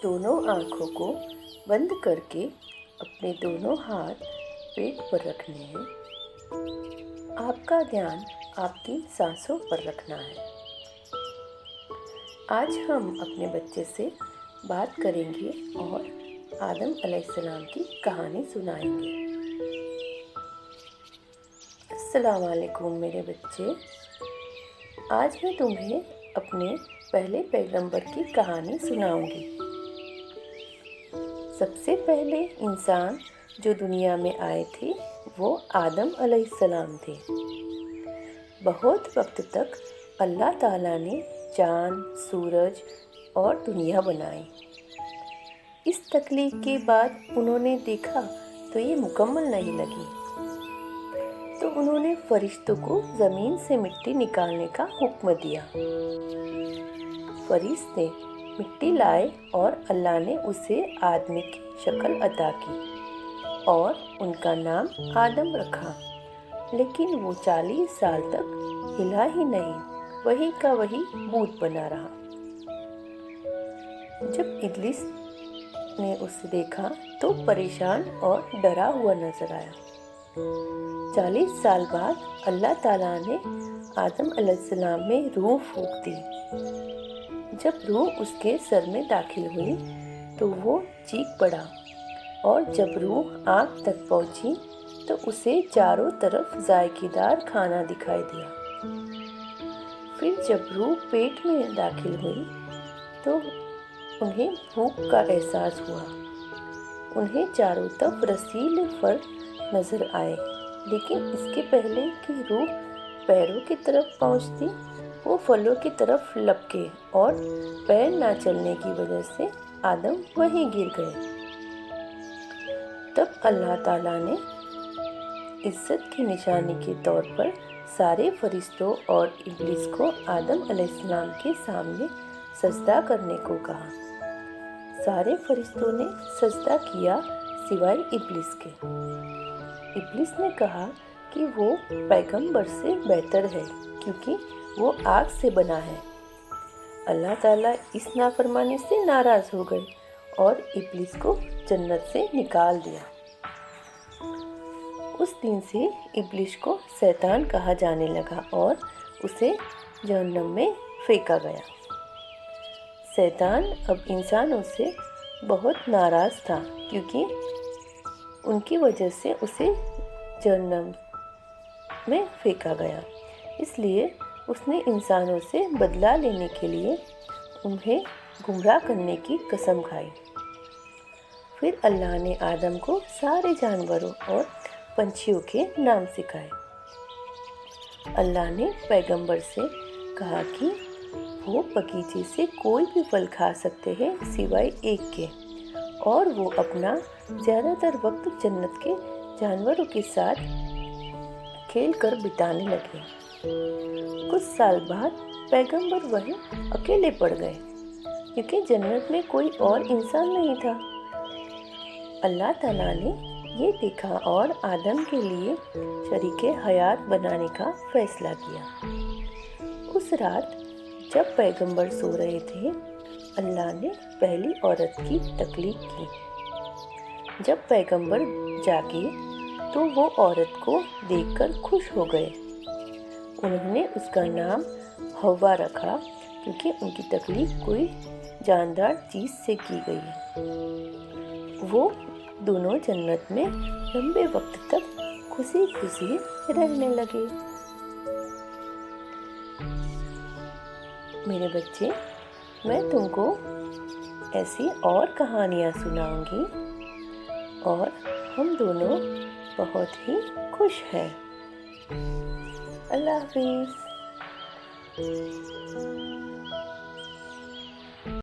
दोनों आँखों को बंद करके अपने दोनों हाथ पेट पर रखने हैं। आपका ध्यान आपकी सांसों पर रखना है। आज हम अपने बच्चे से बात करेंगे और आदम अलैहिस्सलाम की कहानी सुनाएंगे। अस्सलाम वालेकुम मेरे बच्चे। आज मैं तुम्हें अपने पहले पैगंबर की कहानी सुनाऊंगी। सबसे पहले इंसान जो दुनिया में आए थे वो आदम अलैहिस्सलाम थे। बहुत वक्त तक अल्लाह ताला ने चाँद, सूरज और दुनिया बनाई। इस तख्लीक के बाद उन्होंने देखा तो ये मुकम्मल नहीं लगी, तो उन्होंने फरिश्तों को ज़मीन से मिट्टी निकालने का हुक्म दिया। फरिश्ते मिट्टी लाए और अल्लाह ने उसे आदमी की शक्ल अता की और उनका नाम आदम रखा। लेकिन वो 40 साल तक हिला ही नहीं, वही का वही भूत बना रहा। जब इब्लिस ने उसे देखा तो परेशान और डरा हुआ नजर आया। 40 साल बाद अल्लाह ताला ने आदम अलैहिस्सलाम में रूह फूंक दी। जब रूह उसके सर में दाखिल हुई तो वो चीख पड़ा और जब रूह आँख तक पहुंची तो उसे चारों तरफ जायकेदार खाना दिखाई दिया। फिर जब रूह पेट में दाखिल हुई तो उन्हें भूख का एहसास हुआ। उन्हें चारों तरफ रसीले फल नजर आए, लेकिन इसके पहले कि रूह पैरों की तरफ पहुंचती वो फलों की तरफ लपके और पैर ना चलने की वजह से आदम वहीं गिर गए। तब अल्लाह ताला ने इज्जत की निशानी के तौर पर सारे फरिश्तों और इब्लिस को आदम अलैहिस्सलाम के सामने सजदा करने को कहा। सारे फरिश्तों ने सजदा किया सिवाय इब्लिस के। इब्लिस ने कहा कि वो पैगंबर से बेहतर है क्योंकि वो आग से बना है। अल्लाह ताला इस नाफरमानी से नाराज हो गए और इब्लिस को जन्नत से निकाल दिया। उस दिन से इब्लिस को शैतान कहा जाने लगा और उसे जहन्नम में फेंका गया। शैतान अब इंसानों से बहुत नाराज था क्योंकि उनकी वजह से उसे जहन्नम में फेंका गया। इसलिए उसने इंसानों से बदला लेने के लिए उन्हें गुमराह करने की कसम खाई। फिर अल्लाह ने आदम को सारे जानवरों और पंछियों के नाम सिखाए। अल्लाह ने पैगंबर से कहा कि वो बगीचे से कोई भी फल खा सकते हैं सिवाय एक के, और वो अपना ज़्यादातर वक्त जन्नत के जानवरों के साथ खेल कर बिताने लगे। कुछ साल बाद पैगंबर वहीं अकेले पड़ गए क्योंकि जन्नत में कोई और इंसान नहीं था। अल्लाह ताला ने ये देखा और आदम के लिए शरीके हयात बनाने का फैसला किया। उस रात जब पैगंबर सो रहे थे, अल्लाह ने पहली औरत की तख्लीक की। जब पैगंबर जागे तो वो औरत को देखकर खुश हो गए। उन्होंने उसका नाम हव्वा रखा क्योंकि उनकी तख्लीक कोई जानदार चीज़ से की गई है। वो दोनों जन्नत में लंबे वक्त तक खुशी खुशी रहने लगे। मेरे बच्चे, मैं तुमको ऐसी और कहानियाँ सुनाऊंगी और हम दोनों बहुत ही खुश हैं। अल्लाह हाफिज़।